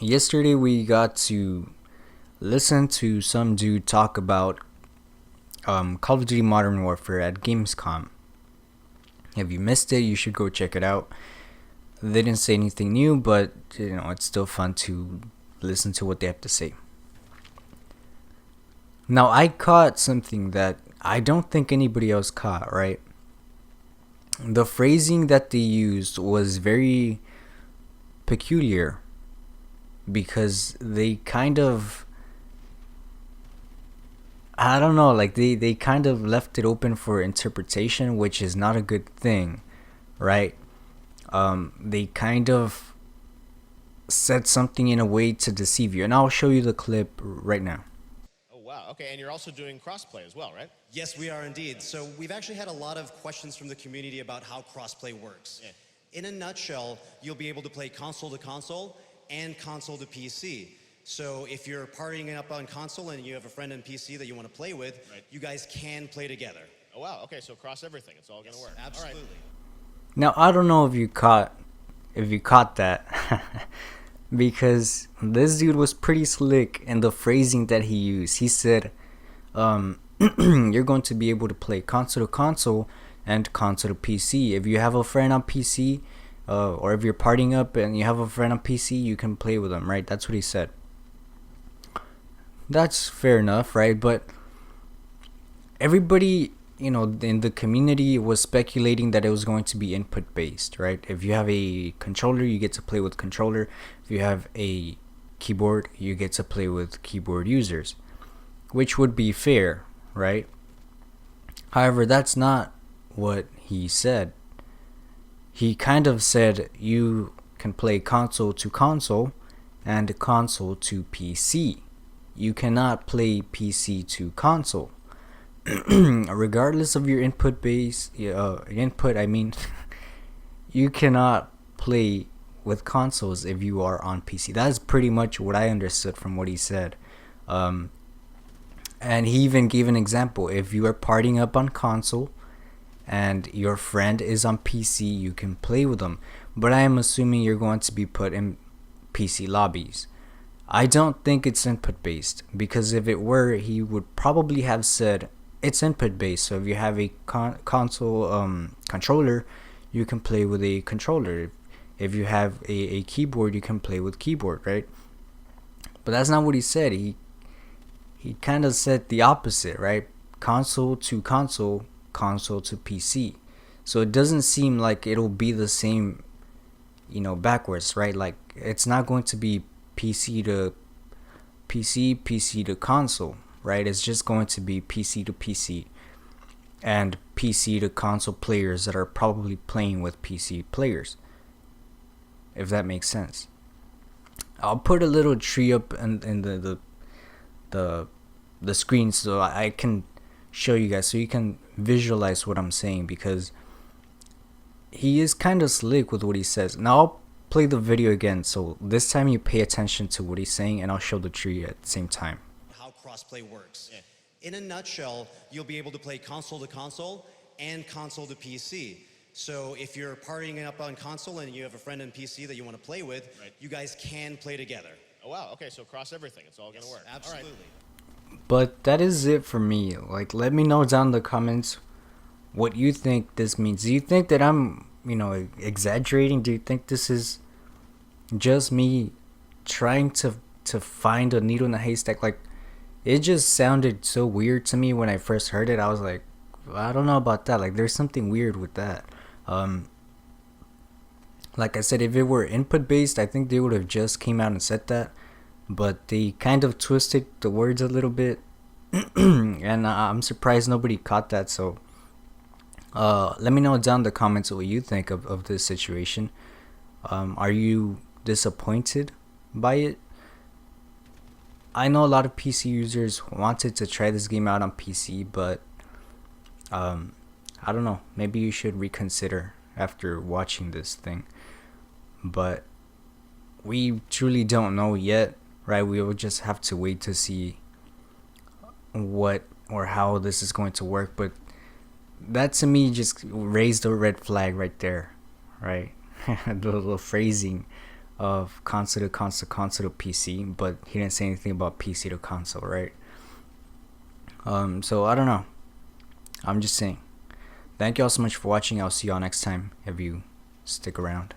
Yesterday we got to listen to some dude talk about Call of Duty Modern Warfare at Gamescom. If you missed it, you should go check it out. They didn't say anything new, but it's still fun to listen to what they have to say. Now, I caught something that I don't think anybody else caught, right? The phrasing that they used was very peculiar because they kind of, I don't know, like they kind of left it open for interpretation, which is not a good thing, right? They kind of said something in a way to deceive you, and I'll show you the clip right now. Oh, wow. Okay, and you're also doing crossplay as well, right? Yes, we are indeed. So we've actually had a lot of questions from the community about how crossplay works. Yeah. In a nutshell, you'll be able to play console to console and console to PC. So if you're partying up on console and you have a friend on PC that you want to play with, Right. you guys can play together. Oh, wow. Okay, so cross everything. It's all going to work. Absolutely. All right. Now I don't know if you caught that because this dude was pretty slick in the phrasing that he used. He said, "You're going to be able to play console to console and console to PC. If you have a friend on PC, or if you're partying up and you have a friend on PC, you can play with them." Right? That's what he said. That's fair enough, right? But everybody, in the community was speculating that it was going to be input based, right? If you have a controller, you get to play with controller. If you have a keyboard, you get to play with keyboard users, which would be fair, right? However, that's not what he said. He kind of said you can play console to console and console to PC. You cannot play PC to console. Regardless of your input, I mean, you cannot play with consoles if you are on PC. That is pretty much what I understood from what he said. And he even gave an example. If you are partying up on console and your friend is on PC, you can play with them. But I am assuming you're going to be put in PC lobbies. I don't think it's input based, because if it were, he would probably have said it's input based. So if you have a console controller, you can play with a controller. If you have a keyboard, you can play with keyboard, right? But that's not what he said. He kind of said the opposite, right? Console to console, console to PC. So it doesn't seem like it'll be the same, backwards, right? Like it's not going to be PC to PC, PC to console, right? It's just going to be PC to PC and PC to console players that are probably playing with PC players, if that makes sense. I'll put a little tree up in the screen so I can show you guys, so you can visualize what I'm saying, because he is kind of slick with what he says. Now I'll play the video again, so this time you pay attention to what he's saying, and I'll show the tree at the same time. How crossplay works. Yeah. In a nutshell, you'll be able to play console to console and console to PC. So if you're partying up on console and you have a friend on PC that you want to play with, Right. you guys can play together. Oh, wow. Okay, so cross everything. It's all going to work. Absolutely. All right. But that is it for me. Like, let me know down in the comments what you think this means. Do you think that I'm, exaggerating? Do you think this is just me trying to find a needle in a haystack? Like, it just sounded so weird to me when I first heard it. I was like, I don't know about that. Like, there's something weird with that. Like I said, if it were input based, I think they would have just came out and said that. But they kind of twisted the words a little bit, and I'm surprised nobody caught that. So let me know down in the comments what you think of this situation. Are you disappointed by it? I know a lot of PC users wanted to try this game out on PC, but I don't know, maybe you should reconsider after watching this thing. But we truly don't know yet, right? We will just have to wait to see what or how this is going to work. But that to me just raised a red flag right there, right? The little phrasing of console to console, console to PC, but he didn't say anything about PC to console, right? So I don't know. I'm just saying. Thank you all so much for watching. I'll see y'all next time if you stick around.